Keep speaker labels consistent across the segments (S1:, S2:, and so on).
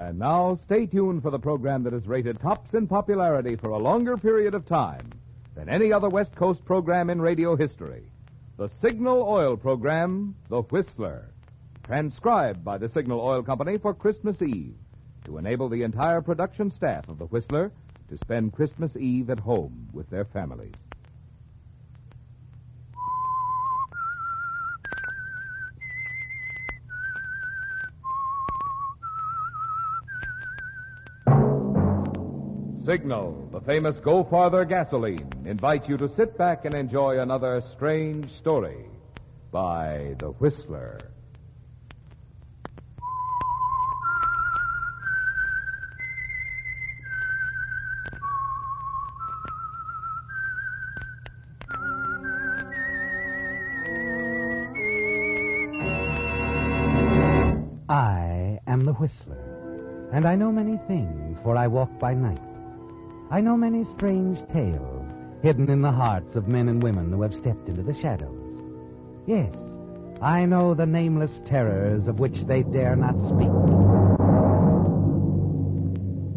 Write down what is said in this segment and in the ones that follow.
S1: And now, stay tuned for the program that is rated tops in popularity for a longer period of time than any other West Coast program in radio history. The Signal Oil program, The Whistler. Transcribed by the Signal Oil Company for Christmas Eve to enable the entire production staff of The Whistler to spend Christmas Eve at home with their families. Signal, the famous Go Farther gasoline, invites you to sit back and enjoy another strange story by The Whistler.
S2: I am the Whistler, and I know many things, for I walk by night. I know many strange tales hidden in the hearts of men and women who have stepped into the shadows. Yes, I know the nameless terrors of which they dare not speak.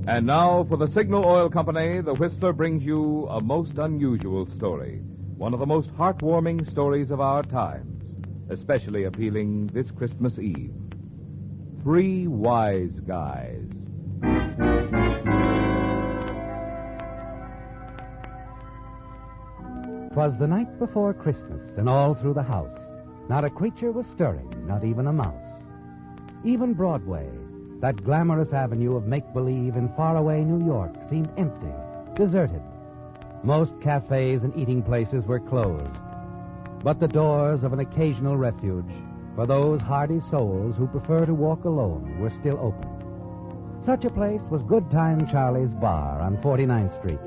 S1: And now, for the Signal Oil Company, the Whistler brings you a most unusual story. One of the most heartwarming stories of our times, especially appealing this Christmas Eve. 3 Wise Guys.
S2: 'Twas the night before Christmas, and all through the house not a creature was stirring, not even a mouse. Even Broadway, that glamorous avenue of make-believe in faraway New York, seemed empty, deserted. Most cafes and eating places were closed, but the doors of an occasional refuge for those hardy souls who prefer to walk alone were still open. Such a place was Good Time Charlie's Bar on 49th Street,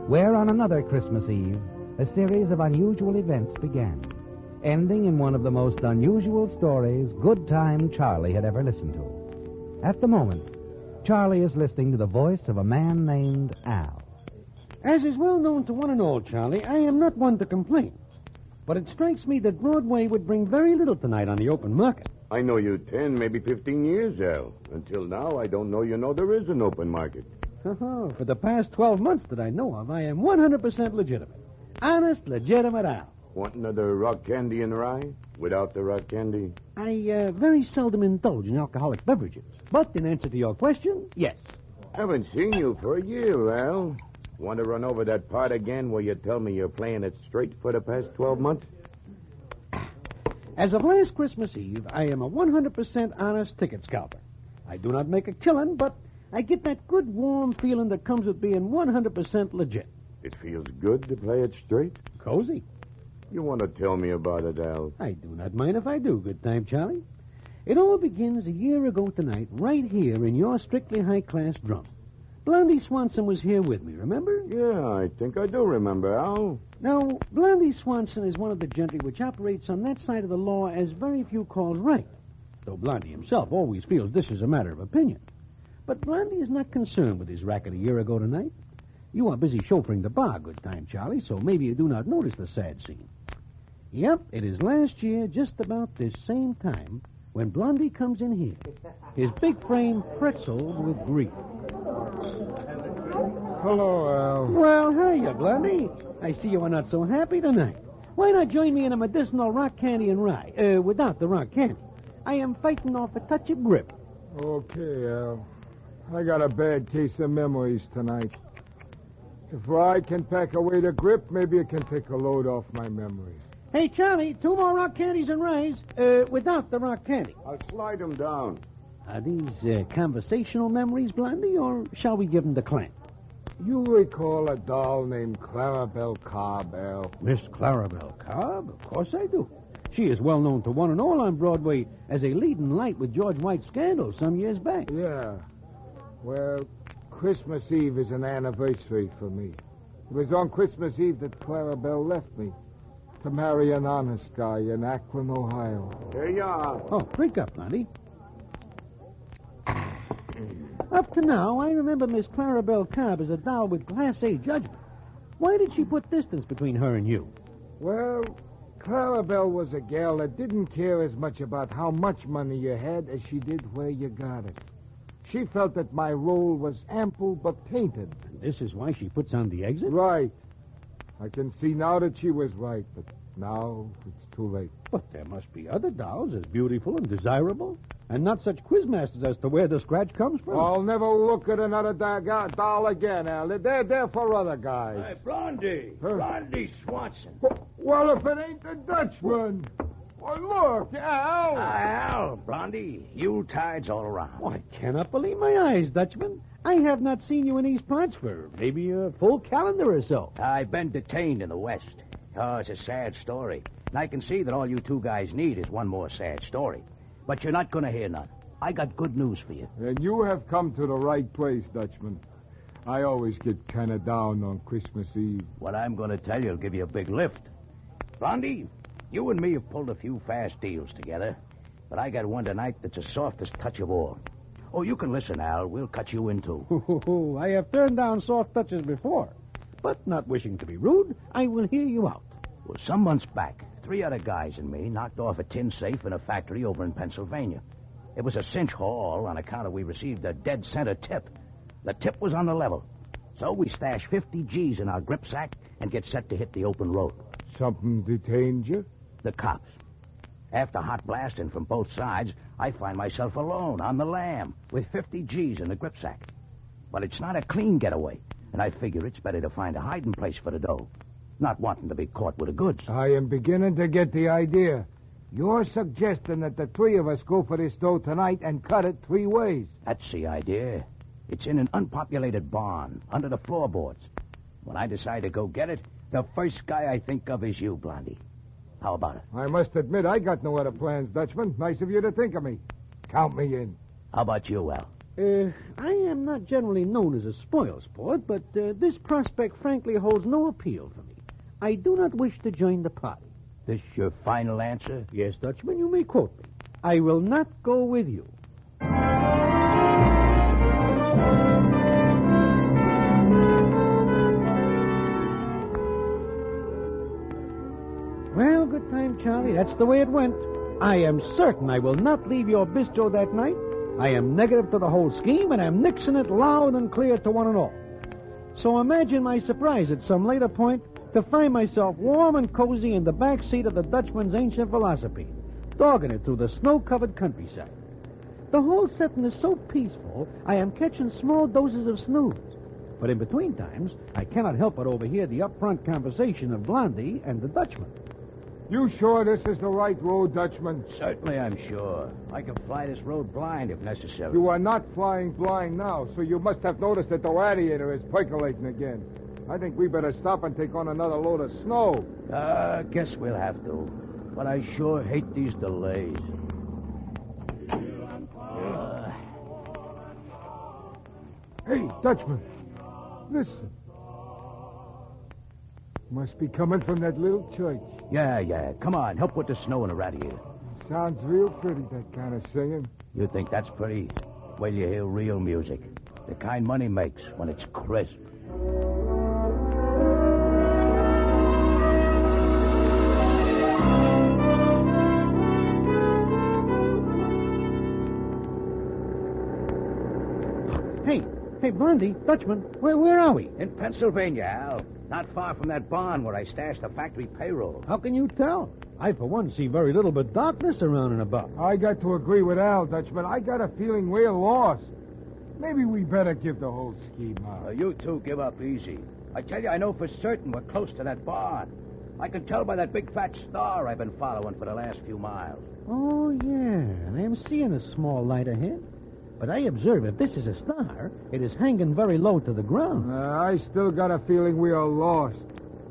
S2: where on another Christmas Eve, a series of unusual events began, ending in one of the most unusual stories Good Time Charlie had ever listened to. At the moment, Charlie is listening to the voice of a man named Al.
S3: As is well known to one and all, Charlie, I am not one to complain. But it strikes me that Broadway would bring very little tonight on the open market.
S4: I know you 10, maybe 15 years, Al. Until now, I don't know there is an open market.
S3: For the past 12 months that I know of, I am 100% legitimate. Honest, legitimate Al.
S4: Want another rock candy and rye? Without the rock candy?
S3: I very seldom indulge in alcoholic beverages. But in answer to your question, yes.
S4: Haven't seen you for a year, Al. Want to run over that part again where you tell me you're playing it straight for the past 12 months?
S3: As of last Christmas Eve, I am a 100% honest ticket scalper. I do not make a killing, but I get that good, warm feeling that comes with being 100% legit.
S4: It feels good to play it straight?
S3: Cozy.
S4: You want to tell me about it, Al?
S3: I do not mind if I do, Good Time Charlie. It all begins a year ago tonight, right here in your strictly high-class drum. Blondie Swanson was here with me, remember?
S4: Yeah, I think I do remember, Al.
S3: Now, Blondie Swanson is one of the gentry which operates on that side of the law as very few call right, though Blondie himself always feels this is a matter of opinion. But Blondie is not concerned with his racket a year ago tonight. You are busy chauffeuring the bar, Good Time Charlie, so maybe you do not notice the sad scene. Yep, it is last year, just about this same time, when Blondie comes in here, his big frame pretzeled with grief.
S5: Hello, Al.
S3: Well, hiya, Blondie. I see you are not so happy tonight. Why not join me in a medicinal rock candy and rye? Without the rock candy. I am fighting off a touch of grip.
S5: Okay, Al. I got a bad case of memories tonight. If rye can pack away the grip, maybe it can take a load off my memories.
S3: Hey, Charlie, 2 more rock candies and ryes, without the rock candy.
S4: I'll slide them down.
S3: Are these conversational memories, Blondie, or shall we give them the clamp?
S5: You recall a doll named Clarabelle Cobb, Al?
S3: Miss Clarabelle Cobb? Of course I do. She is well known to one and all on Broadway as a leading light with George White's scandal some years back.
S5: Yeah. Well, Christmas Eve is an anniversary for me. It was on Christmas Eve that Clarabelle left me to marry an honest guy in Akron, Ohio.
S4: Here you are.
S3: Oh, drink up, Blondie. Up to now, I remember Miss Clarabelle Cobb as a doll with Class A judgment. Why did she put distance between her and you?
S5: Well, Clarabelle was a gal that didn't care as much about how much money you had as she did where you got it. She felt that my role was ample but tainted.
S3: And this is why she puts on the exit?
S5: Right. I can see now that she was right, but now it's too late.
S3: But there must be other dolls as beautiful and desirable, and not such quizmasters as to where the scratch comes from.
S5: I'll never look at another doll again, Al. They're there for other guys.
S6: Hey, Blondie.
S5: Huh?
S6: Blondie Swanson.
S5: Well, if it ain't the Dutchman. Well, look, Al.
S6: Al, Blondie, Yuletide's all around.
S3: Oh, I cannot believe my eyes, Dutchman. I have not seen you in these parts for maybe a full calendar or so.
S6: I've been detained in the West. Oh, it's a sad story. And I can see that all you two guys need is one more sad story. But you're not going to hear none. I got good news for you.
S5: And you have come to the right place, Dutchman. I always get kind of down on Christmas Eve.
S6: What I'm going to tell you will give you a big lift. Blondie, you and me have pulled a few fast deals together, but I got one tonight that's the softest touch of all. Oh, you can listen, Al. We'll cut you in, too.
S3: I have turned down soft touches before, but not wishing to be rude, I will hear you out.
S6: Well, some months back, 3 other guys and me knocked off a tin safe in a factory over in Pennsylvania. It was a cinch haul on account of we received a dead center tip. The tip was on the level. So we stashed 50 G's in our grip sack and get set to hit the open road.
S5: Something detained you?
S6: The cops. After hot blasting from both sides, I find myself alone on the lam with 50 G's in the grip sack. But it's not a clean getaway, and I figure it's better to find a hiding place for the dough, not wanting to be caught with the goods.
S5: I am beginning to get the idea. You're suggesting that the 3 of us go for this dough tonight and cut it 3 ways.
S6: That's the idea. It's in an unpopulated barn, under the floorboards. When I decide to go get it, the first guy I think of is you, Blondie. How about it?
S5: I must admit, I got no other plans, Dutchman. Nice of you to think of me. Count me in.
S6: How about you, Al?
S3: I am not generally known as a spoil sport, but this prospect frankly holds no appeal for me. I do not wish to join the party.
S6: This your final answer?
S3: Yes, Dutchman, you may quote me. I will not go with you. Well, good time, Charlie. That's the way it went. I am certain I will not leave your bistro that night. I am negative to the whole scheme, and I'm nixing it loud and clear to one and all. So imagine my surprise at some later point to find myself warm and cozy in the back seat of the Dutchman's ancient velocipede, dogging it through the snow-covered countryside. The whole setting is so peaceful, I am catching small doses of snooze. But in between times, I cannot help but overhear the upfront conversation of Blondie and the Dutchman.
S5: You sure this is the right road, Dutchman?
S6: Certainly, I'm sure. I can fly this road blind if necessary.
S5: You are not flying blind now, so you must have noticed that the radiator is percolating again. I think we better stop and take on another load of snow.
S6: Guess we'll have to. But I sure hate these delays.
S5: Hey, Dutchman, listen. Must be coming from that little church.
S6: Yeah. Come on, help with the snow in the radiator.
S5: Sounds real pretty, that kind of singing.
S6: You think that's pretty? Well, you hear real music. The kind money makes when it's crisp.
S3: Hey, Blondie, Dutchman, where are we?
S6: In Pennsylvania, Al. Not far from that barn where I stashed the factory payroll.
S3: How can you tell? I, for one, see very little but darkness around and about.
S5: I got to agree with Al, Dutchman. I got a feeling we're lost. Maybe we better give the whole scheme up.
S6: You two give up easy. I tell you, I know for certain we're close to that barn. I can tell by that big fat star I've been following for the last few miles.
S3: Oh, yeah. I am seeing a small light ahead. But I observe if this is a star, it is hanging very low to the ground.
S5: I still got a feeling we are lost.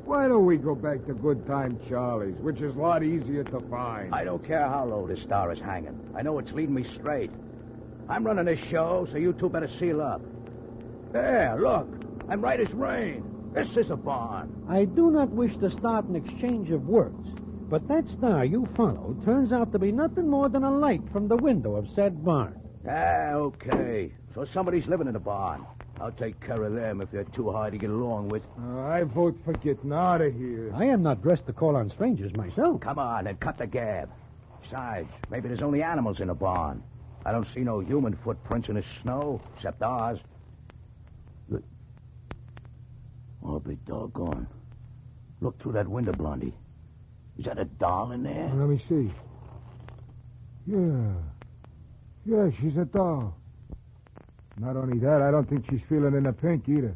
S5: Why don't we go back to Good Time Charlie's, which is a lot easier to find?
S6: I don't care how low this star is hanging. I know it's leading me straight. I'm running this show, so you two better seal up. There, look. I'm right as rain. This is a barn.
S3: I do not wish to start an exchange of words, but that star you followed turns out to be nothing more than a light from the window of said barn.
S6: Okay. So somebody's living in the barn. I'll take care of them if they're too hard to get along with.
S5: I vote for getting out of here.
S3: I am not dressed to call on strangers myself.
S6: Come on and cut the gab. Besides, maybe there's only animals in the barn. I don't see no human footprints in the snow, except ours. Look. I'll be doggone. Look through that window, Blondie. Is that a doll in there?
S5: Let me see. Yeah, she's a doll. Not only that, I don't think she's feeling in the pink either.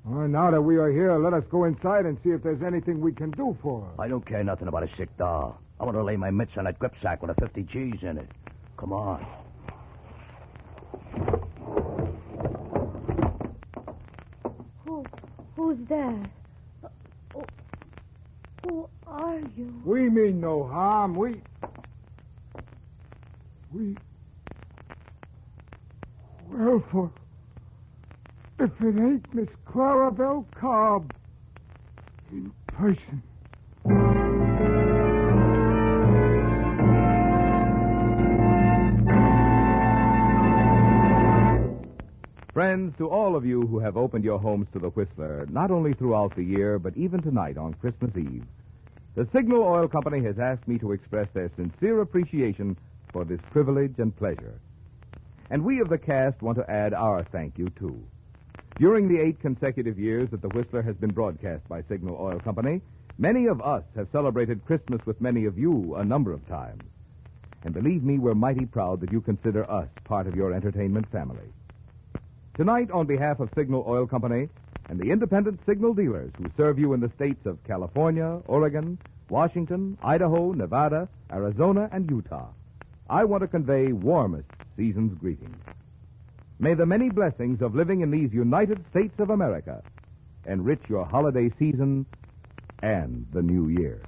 S5: Well, now that we are here, let us go inside and see if there's anything we can do for her.
S6: I don't care nothing about a sick doll. I want to lay my mitts on that grip sack with a 50 G's in it. Come on.
S7: Who's there? Who are you?
S5: We mean no harm. We... Well, for... If it ain't Miss Clarabelle Cobb in person.
S1: Friends, to all of you who have opened your homes to the Whistler, not only throughout the year, but even tonight on Christmas Eve, the Signal Oil Company has asked me to express their sincere appreciation for this privilege and pleasure. And we of the cast want to add our thank you, too. During the 8 consecutive years that the Whistler has been broadcast by Signal Oil Company, many of us have celebrated Christmas with many of you a number of times. And believe me, we're mighty proud that you consider us part of your entertainment family. Tonight, on behalf of Signal Oil Company and the independent signal dealers who serve you in the states of California, Oregon, Washington, Idaho, Nevada, Arizona, and Utah, I want to convey warmest season's greetings. May the many blessings of living in these United States of America enrich your holiday season and the new year.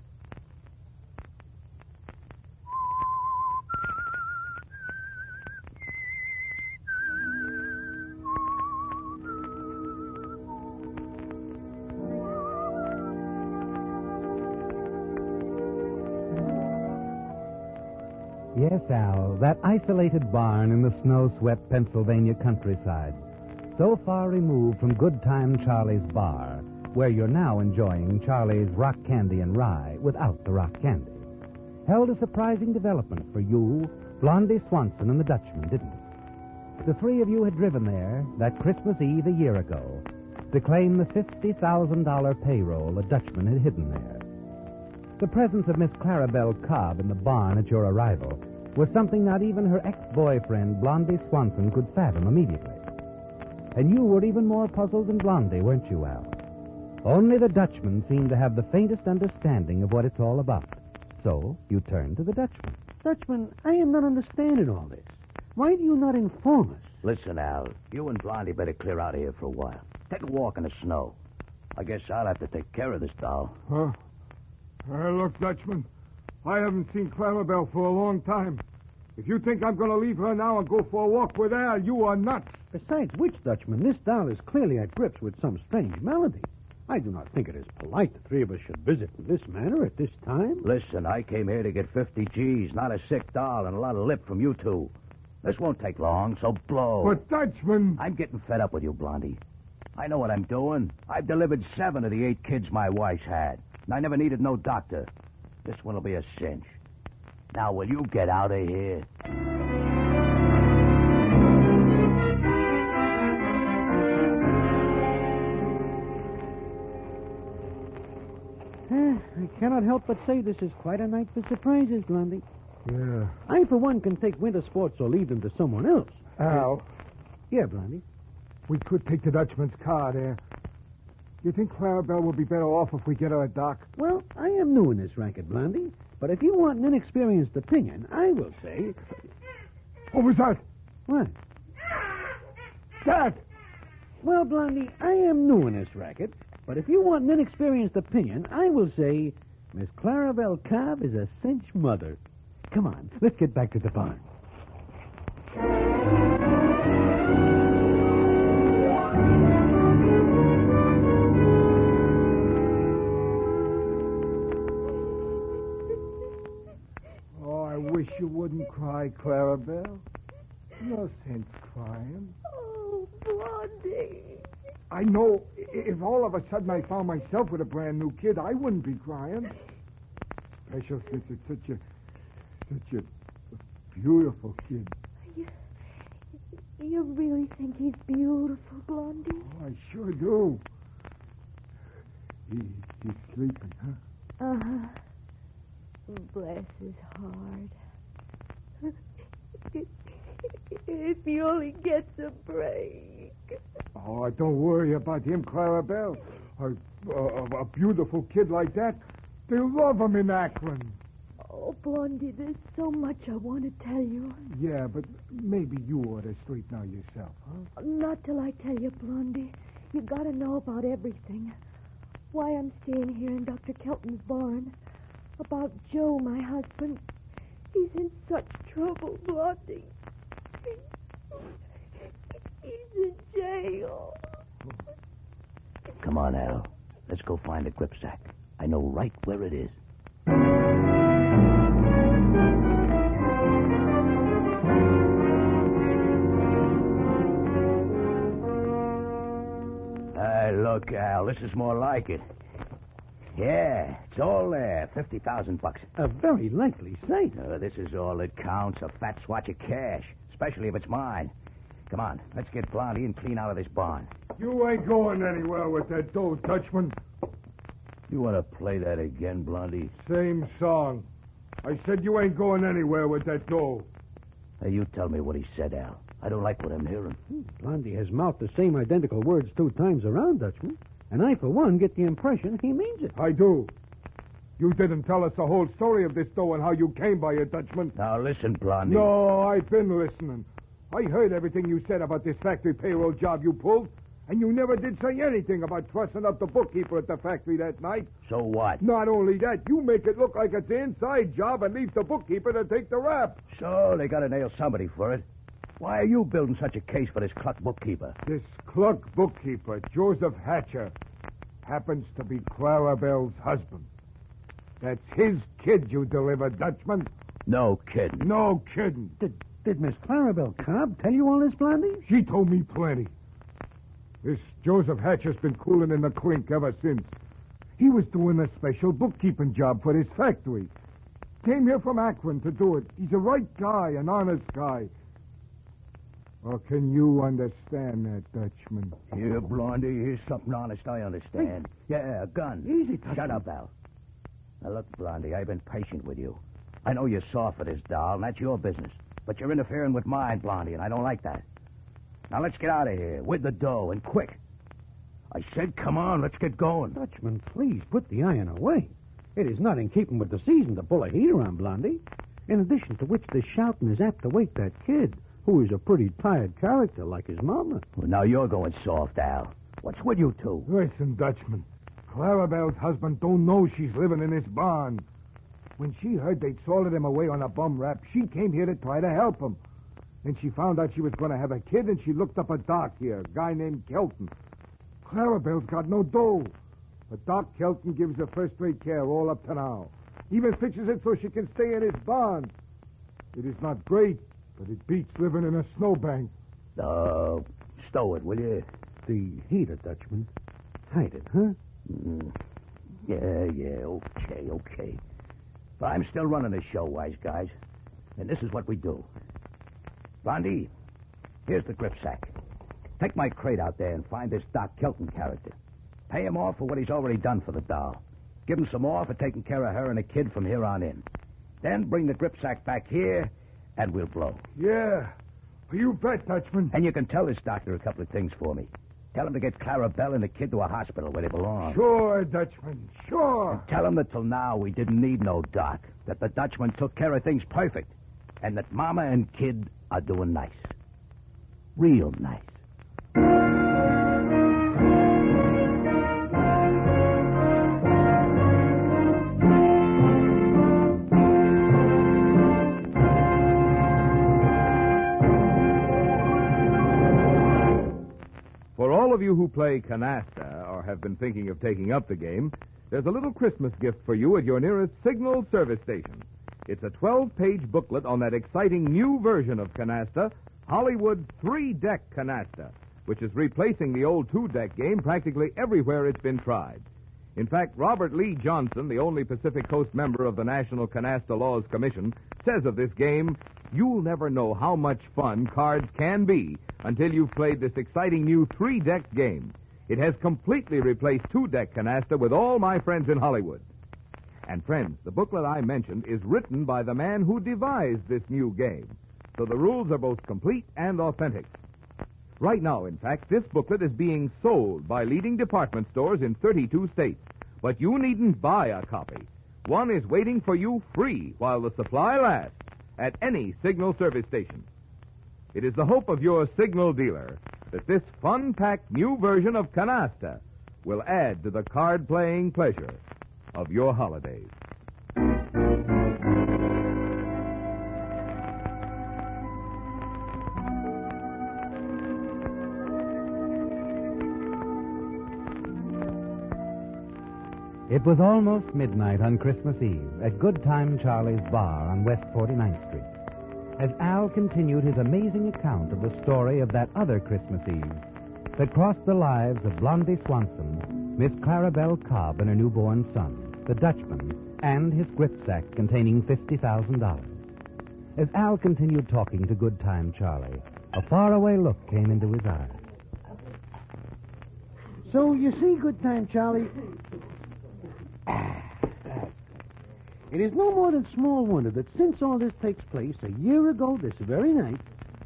S2: Yes, Al, that isolated barn in the snow-swept Pennsylvania countryside, so far removed from Good Time Charlie's bar, where you're now enjoying Charlie's rock candy and rye without the rock candy, held a surprising development for you, Blondie Swanson, and the Dutchmen, didn't it? The 3 of you had driven there that Christmas Eve a year ago to claim the $50,000 payroll the Dutchmen had hidden there. The presence of Miss Clarabelle Cobb in the barn at your arrival was something not even her ex-boyfriend, Blondie Swanson, could fathom immediately. And you were even more puzzled than Blondie, weren't you, Al? Only the Dutchmen seemed to have the faintest understanding of what it's all about. So you turned to the Dutchman.
S3: Dutchman, I am not understanding all this. Why do you not inform us?
S6: Listen, Al, you and Blondie better clear out of here for a while. Take a walk in the snow. I guess I'll have to take care of this doll.
S5: Huh? Look, Dutchman, I haven't seen Clarabelle for a long time. If you think I'm going to leave her now and go for a walk with Al, you are nuts.
S3: Besides which, Dutchman, this doll is clearly at grips with some strange malady. I do not think it is polite the 3 of us should visit in this manner at this time.
S6: Listen, I came here to get 50 G's, not a sick doll and a lot of lip from you 2. This won't take long, so blow.
S5: But, Dutchman...
S6: I'm getting fed up with you, Blondie. I know what I'm doing. I've delivered 7 of the 8 kids my wife's had. And I never needed no doctor. This one'll be a cinch. Now, will you get out of here?
S3: I cannot help but say this is quite a night for surprises, Blondie.
S5: Yeah.
S3: I, for one, can take winter sports or leave them to someone else.
S5: Al,
S3: Yeah, Blondie.
S5: we could take the Dutchman's car there. You think Clarabelle will be better off if we get her a doc?
S3: Well, I am new in this racket, Blondie. But if you want an inexperienced opinion, I will say...
S5: What was that?
S3: What?
S5: Dad!
S3: Well, Blondie, I am new in this racket. But if you want an inexperienced opinion, I will say Miss Clarabelle Cobb is a cinch mother. Come on, let's get back to the barn.
S5: Oh, I wish you wouldn't cry, Clarabelle. No sense crying.
S7: Oh, Blondie.
S5: I know if all of a sudden I found myself with a brand new kid, I wouldn't be crying. Especially since it's such a beautiful kid.
S7: You really think he's beautiful, Blondie?
S5: Oh, I sure do. He's sleeping, huh?
S7: Uh-huh. Bless his heart. If he only gets a break.
S5: Oh, don't worry about him, Clarabelle. A beautiful kid like that, they love him in Akron.
S7: Oh, Blondie, there's so much I want to tell you.
S5: Yeah, but maybe you ought to sleep now yourself, huh?
S7: Not till I tell you, Blondie. You got to know about everything. Why I'm staying here in Dr. Kelton's barn. About Joe, my husband. He's in such trouble, Blondie. He's in jail.
S6: Come on, Al. Let's go find the gripsack. I know right where it is. Look, Al, this is more like it. Yeah, it's all there. $50,000.
S3: A very likely sight.
S6: This is all that counts. A fat swatch of cash, especially if it's mine. Come on, let's get Blondie and clean out of this barn.
S5: You ain't going anywhere with that dough, Dutchman.
S6: You want to play that again, Blondie?
S5: Same song. I said you ain't going anywhere with that dough.
S6: Hey, you tell me what he said, Al. I don't like what I'm hearing.
S3: Blondie has mouthed the same identical words 2 times around, Dutchman. And I, for one, get the impression he means it.
S5: I do. You didn't tell us the whole story of this dough and how you came by it, Dutchman.
S6: Now, listen, Blondie.
S5: No, I've been listening. I heard everything you said about this factory payroll job you pulled, and you never did say anything about trussing up the bookkeeper at the factory that night.
S6: So what?
S5: Not only that, you make it look like it's an inside job and leave the bookkeeper to take the rap.
S6: So they got to nail somebody for it. Why are you building such a case for this cluck bookkeeper?
S5: This cluck bookkeeper, Joseph Hatcher, happens to be Clarabelle's husband. That's his kid you delivered, Dutchman.
S6: No kidding.
S5: No kidding.
S3: Did Miss Clarabelle Cobb tell you all this, Blondie?
S5: She told me plenty. This Joseph Hatcher's been cooling in the clink ever since. He was doing a special bookkeeping job for this factory. Came here from Akron to do it. He's a right guy, an honest guy. Or can you understand that, Dutchman?
S6: Here, Blondie, here's something honest I understand. Yeah, a gun.
S3: Easy, Dutchman.
S6: Shut up, Al. Now, look, Blondie, I've been patient with you. I know you're soft for this doll, and that's your business. But you're interfering with mine, Blondie, and I don't like that. Now, let's get out of here with the dough, and quick. I said, come on, let's get going.
S3: Dutchman, please put the iron away. It is not in keeping with the season to pull a heater on Blondie. In addition to which, this shouting is apt to wake that kid, who is a pretty tired character like his mama.
S6: Well, now you're going soft, Al. What's with you two?
S5: Listen, Dutchman. Clarabelle's husband don't know she's living in this barn. When she heard they'd sorted him away on a bum rap, she came here to try to help him. Then she found out she was going to have a kid, and she looked up a doc here, a guy named Kelton. Clarabelle's got no dough. But Doc Kelton gives her first-rate care all up to now. Even fixes it so she can stay in his barn. It is not great, but it beats living in a snowbank.
S6: Stow it, will you?
S3: The heater, Dutchman. Hide it, huh?
S6: Yeah, okay. But I'm still running the show, wise guys. And this is what we do. Blondie, here's the gripsack. Take my crate out there and find this Doc Kelton character. Pay him off for what he's already done for the doll. Give him some more for taking care of her and the kid from here on in. Then bring the gripsack back here, and we'll blow.
S5: Yeah. You bet, Dutchman.
S6: And you can tell this doctor a couple of things for me. Tell him to get Clarabelle and the kid to a hospital where they belong.
S5: Sure, Dutchman, sure.
S6: And tell him that till now we didn't need no doc. That the Dutchman took care of things perfect. And that Mama and kid are doing nice. Real nice.
S1: For all of you who play Canasta or have been thinking of taking up the game, there's a little Christmas gift for you at your nearest Signal service station. It's a 12-page booklet on that exciting new version of Canasta, Hollywood 3-deck Canasta, which is replacing the old 2-deck game practically everywhere it's been tried. In fact, Robert Lee Johnson, the only Pacific Coast member of the National Canasta Laws Commission, says of this game, you'll never know how much fun cards can be until you've played this exciting new 3-deck game. It has completely replaced 2-deck Canasta with all my friends in Hollywood. And friends, the booklet I mentioned is written by the man who devised this new game, so the rules are both complete and authentic. Right now, in fact, this booklet is being sold by leading department stores in 32 states, but you needn't buy a copy. One is waiting for you free while the supply lasts at any Signal service station. It is the hope of your Signal dealer that this fun-packed new version of Canasta will add to the card-playing pleasure of your holidays.
S2: It was almost midnight on Christmas Eve at Good Time Charlie's Bar on West 49th Street, as Al continued his amazing account of the story of that other Christmas Eve that crossed the lives of Blondie Swanson, Miss Clarabelle Cobb and her newborn son, the Dutchman, and his gripsack containing $50,000. As Al continued talking to Good Time Charlie, a faraway look came into his eyes.
S3: So, you see, Good Time Charlie, it is no more than small wonder that since all this takes place a year ago this very night,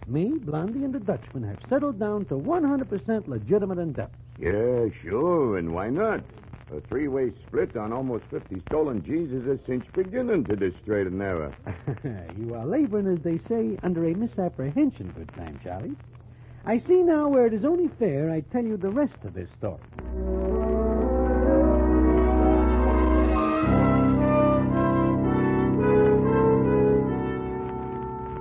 S3: me, Blondie, and the Dutchman have settled down to 100% legitimate endeavors.
S4: Yeah, sure, and why not? A 3-way split on almost 50 stolen G's is a cinch beginning to this straight and narrow.
S3: You are laboring, as they say, under a misapprehension, Good Time Charlie. I see now where it is only fair I tell you the rest of this story.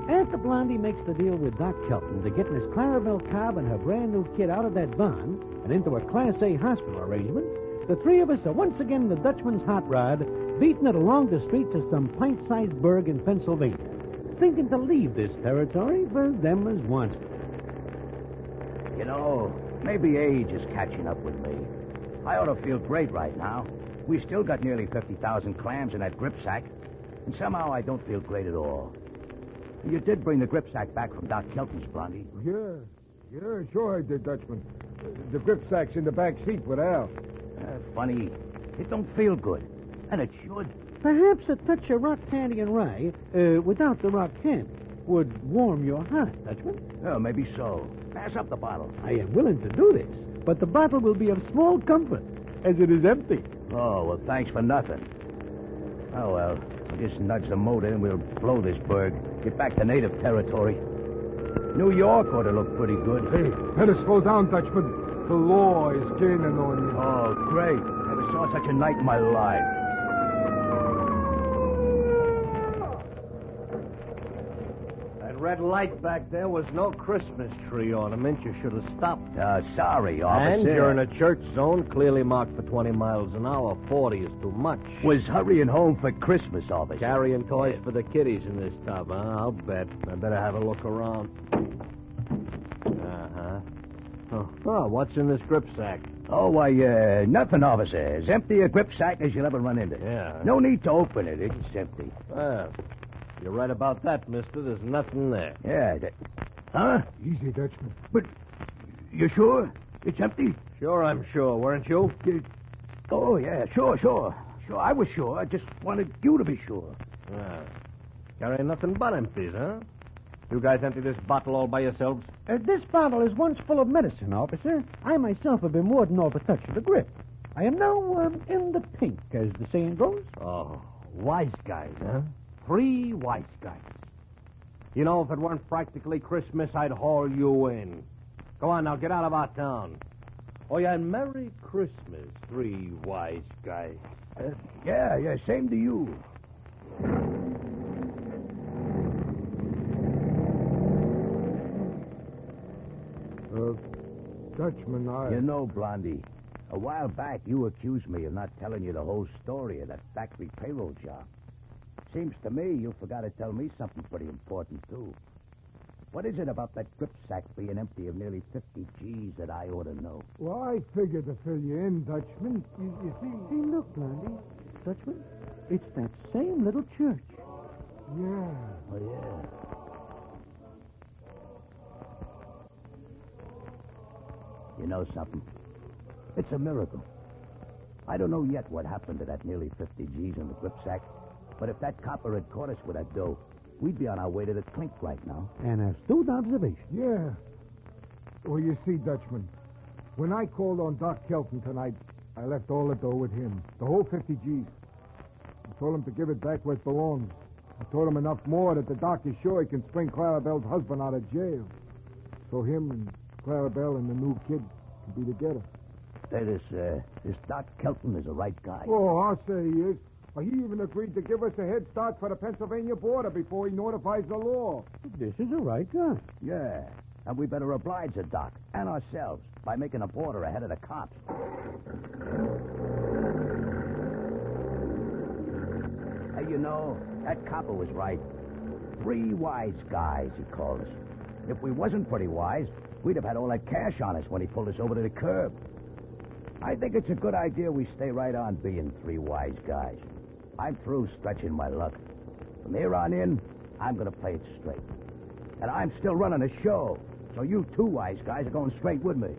S3: After Blondie makes the deal with Doc Kelton to get Miss Clarabelle Cobb and her brand new kid out of that barn and into a Class A hospital arrangement, the three of us are once again in the Dutchman's hot rod, beating it along the streets of some pint-sized burg in Pennsylvania, thinking to leave this territory for them as wanted.
S6: You know, maybe age is catching up with me. I ought to feel great right now. We still got nearly 50,000 clams in that gripsack, and somehow I don't feel great at all. You did bring the gripsack back from Doc Kelton's, Blondie.
S5: Yeah, sure I did, Dutchman. The gripsack's in the back seat with Al.
S6: Funny, it don't feel good, and it should.
S3: Perhaps a touch of rock candy and rye, without the rock candy, would warm your heart, Dutchman.
S6: Oh, maybe so. Pass up the bottle.
S3: I am willing to do this, but the bottle will be of small comfort, as it is empty.
S6: Oh, well, thanks for nothing. Oh, well, I'll just nudge the motor and we'll blow this burg. Get back to native territory. New York ought to look pretty good.
S5: Hey, better slow down, Dutchman. The law is gaining on you.
S6: Oh, great. Never saw such a night in my life.
S8: That red light back there was no Christmas tree ornament. You should have stopped.
S6: Sorry, officer.
S8: And you're in a church zone clearly marked for 20 miles an hour. 40 is too much.
S6: Was hurrying home for Christmas, officer.
S8: Carrying toys for the kiddies in this tub, huh? I'll bet. I better have a look around. Oh, what's in this gripsack?
S6: Oh, why, nothing, officer. As empty a gripsack as you'll ever run into.
S8: Yeah.
S6: No need to open it. It's empty.
S8: Well, you're right about that, mister. There's nothing there.
S6: Yeah, Huh?
S5: Easy, Dutchman.
S6: But you sure? It's empty?
S8: Sure, I'm sure. Weren't you?
S6: Oh, yeah, sure. Sure, I was sure. I just wanted you to be sure.
S8: Carrying nothing but empties, huh? You guys empty this bottle all by yourselves?
S3: This bottle is once full of medicine, officer. I myself have been warding off a touch of the grip. I am now in the pink, as the saying goes.
S8: Oh, wise guys, huh? 3 wise guys. You know, if it weren't practically Christmas, I'd haul you in. Go on, now, get out of our town. Oh, yeah, and Merry Christmas, 3 wise guys.
S6: Yeah, same to you.
S5: Dutchman,
S6: You know, Blondie, a while back you accused me of not telling you the whole story of that factory payroll job. Seems to me you forgot to tell me something pretty important, too. What is it about that gripsack being empty of nearly 50 G's that I ought to know?
S5: Well, I figured to fill you in, Dutchman. You see...
S3: Hey, look, Blondie. Dutchman, it's that same little church.
S5: Yeah.
S6: Oh, yeah. You know something? It's a miracle. I don't know yet what happened to that nearly 50 G's in the gripsack, but if that copper had caught us with that dough, we'd be on our way to the clink right now.
S3: An astute observation.
S5: Yeah. Well, you see, Dutchman, when I called on Doc Kelton tonight, I left all the dough with him, the whole 50 G's. I told him to give it back where it belongs. I told him enough more that the doc is sure he can spring Clarabelle's husband out of jail. So him and Clarabelle and the new kid can be together.
S6: Say, this Doc Kelton is a right guy.
S5: Oh, I'll say he is. He even agreed to give us a head start for the Pennsylvania border before he notifies the law.
S3: This is a right guy.
S6: Yeah, and we better oblige the Doc and ourselves by making a border ahead of the cops. Hey, you know, that copper was right. 3 wise guys, he called us. If we wasn't pretty wise, we'd have had all that cash on us when he pulled us over to the curb. I think it's a good idea we stay right on being 3 wise guys. I'm through stretching my luck. From here on in, I'm going to play it straight. And I'm still running a show, so you 2 wise guys are going straight with me.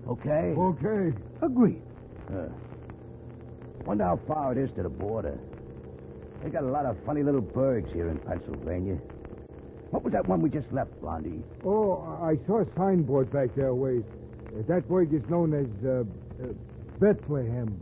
S6: Okay?
S5: Okay.
S3: Agreed.
S6: Wonder how far it is to the border. They got a lot of funny little burgs here in Pennsylvania. What was that one we just left, Blondie?
S5: Oh, I saw a signboard back there a ways. That burg is known as Bethlehem.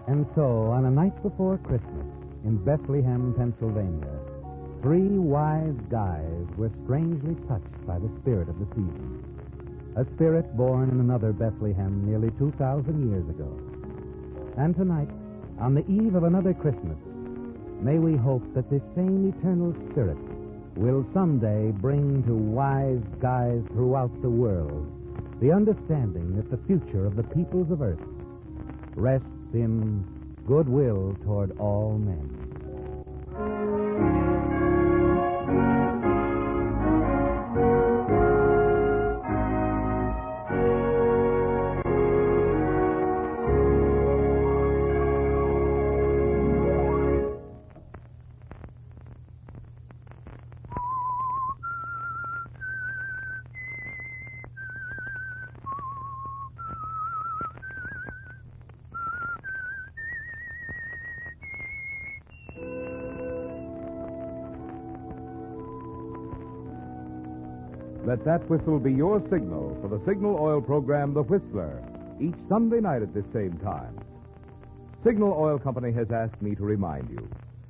S2: And so, on a night before Christmas, in Bethlehem, Pennsylvania, 3 wise guys were strangely touched by the spirit of the season. A spirit born in another Bethlehem nearly 2,000 years ago. And tonight, on the eve of another Christmas, may we hope that this same eternal spirit will someday bring to wise guys throughout the world the understanding that the future of the peoples of earth rests in goodwill toward all men.
S1: Let that whistle be your signal for the Signal Oil program, The Whistler, each Sunday night at this same time. Signal Oil Company has asked me to remind you.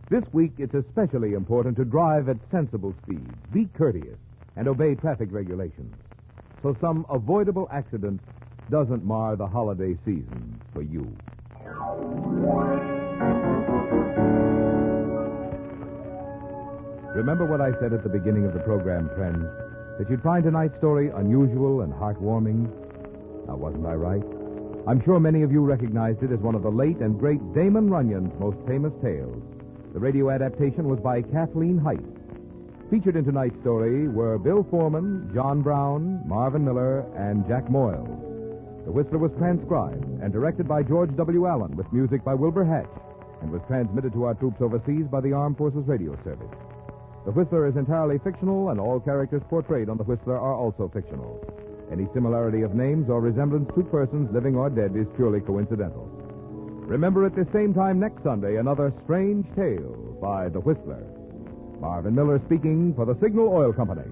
S1: This week, it's especially important to drive at sensible speeds, be courteous, and obey traffic regulations, so some avoidable accident doesn't mar the holiday season for you. Remember what I said at the beginning of the program, friends? That you'd find tonight's story unusual and heartwarming? Now, wasn't I right? I'm sure many of you recognized it as one of the late and great Damon Runyon's most famous tales. The radio adaptation was by Kathleen Heist. Featured in tonight's story were Bill Foreman, John Brown, Marvin Miller, and Jack Moyles. The Whistler was transcribed and directed by George W. Allen with music by Wilbur Hatch and was transmitted to our troops overseas by the Armed Forces Radio Service. The Whistler is entirely fictional, and all characters portrayed on The Whistler are also fictional. Any similarity of names or resemblance to persons living or dead is purely coincidental. Remember at the same time next Sunday, another strange tale by The Whistler. Marvin Miller speaking for the Signal Oil Company.